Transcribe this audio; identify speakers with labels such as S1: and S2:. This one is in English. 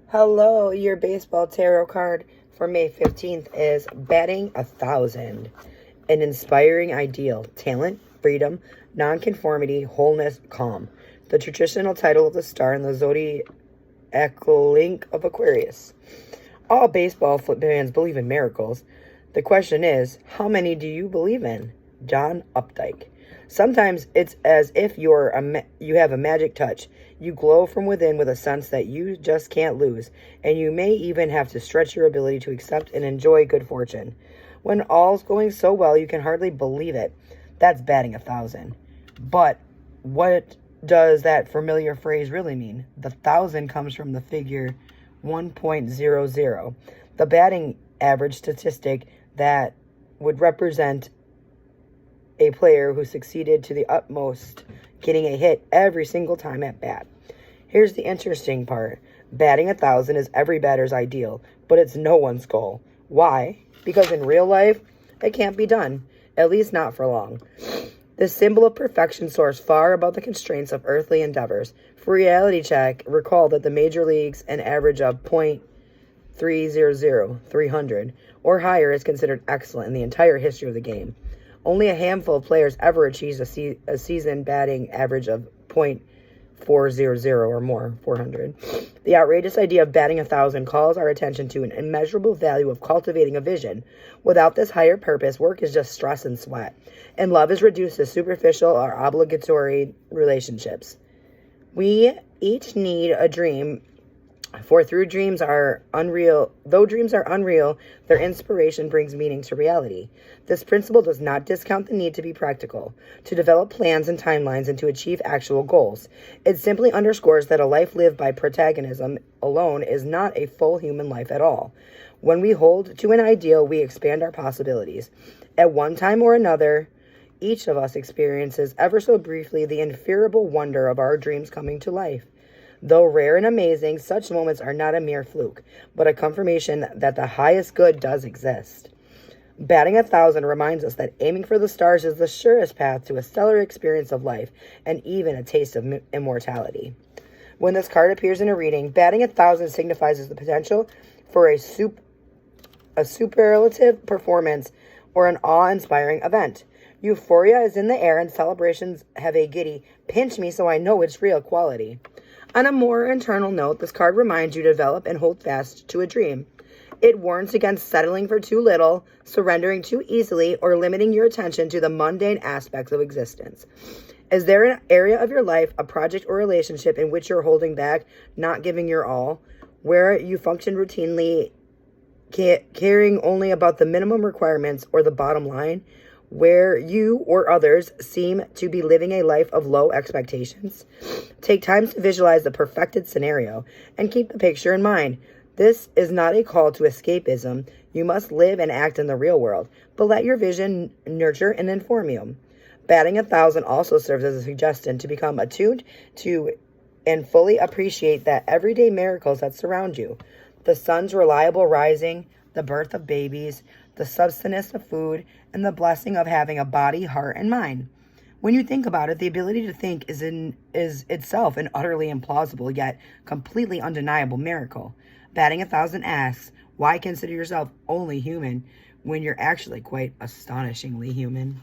S1: Hello, your baseball tarot card for May 15th is Batting 1,000. An inspiring ideal, talent, freedom, nonconformity, wholeness, calm. The traditional title of the star in the zodiacal link of Aquarius. All baseball fans believe in miracles. The question is, how many do you believe in? John Updike. Sometimes it's as if you have a magic touch. You glow from within with a sense that you just can't lose, and you may even have to stretch your ability to accept and enjoy good fortune. When all's going so well, you can hardly believe it. That's batting 1,000. But what does that familiar phrase really mean? The 1,000 comes from the figure 1.00, the batting average statistic that would represent a player who succeeded to the utmost, getting a hit every single time at bat. Here's the interesting part. Batting 1,000 is every batter's ideal, but it's no one's goal. Why? Because in real life, it can't be done, at least not for long. This symbol of perfection soars far above the constraints of earthly endeavors. For reality check, recall that the major leagues, an average of .300, 300, or higher is considered excellent in the entire history of the game. Only a handful of players ever achieve a season batting average of .400 or more, 400. The outrageous idea of batting 1,000 calls our attention to an immeasurable value of cultivating a vision. Without this higher purpose, work is just stress and sweat, and love is reduced to superficial or obligatory relationships. We each need a dream, for though dreams are unreal, their inspiration brings meaning to reality. This principle does not discount the need to be practical, to develop plans and timelines, and to achieve actual goals. It simply underscores that a life lived by protagonism alone is not a full human life at all. When we hold to an ideal, we expand our possibilities. At one time or another, each of us experiences ever so briefly the inferiable wonder of our dreams coming to life. Though rare and amazing, such moments are not a mere fluke, but a confirmation that the highest good does exist. Batting 1,000 reminds us that aiming for the stars is the surest path to a stellar experience of life and even a taste of immortality. When this card appears in a reading, batting 1,000 signifies the potential for a superlative performance or an awe-inspiring event. Euphoria is in the air and celebrations have a giddy, pinch me so I know it's real quality. On a more internal note, this card reminds you to develop and hold fast to a dream. It warns against settling for too little, surrendering too easily, or limiting your attention to the mundane aspects of existence. Is there an area of your life, a project or relationship in which you're holding back, not giving your all, where you function routinely, caring only about the minimum requirements or the bottom line, where you or others seem to be living a life of low expectations? Take time to visualize the perfected scenario and keep the picture in mind. This is not a call to escapism. You must live and act in the real world, but let your vision nurture and inform you. Batting 1,000 also serves as a suggestion to become attuned to and fully appreciate the everyday miracles that surround you. The sun's reliable rising, the birth of babies, the sustenance of food, and the blessing of having a body, heart, and mind. When you think about it, the ability to think is itself an utterly implausible yet completely undeniable miracle. Batting 1,000 asks, why consider yourself only human when you're actually quite astonishingly human?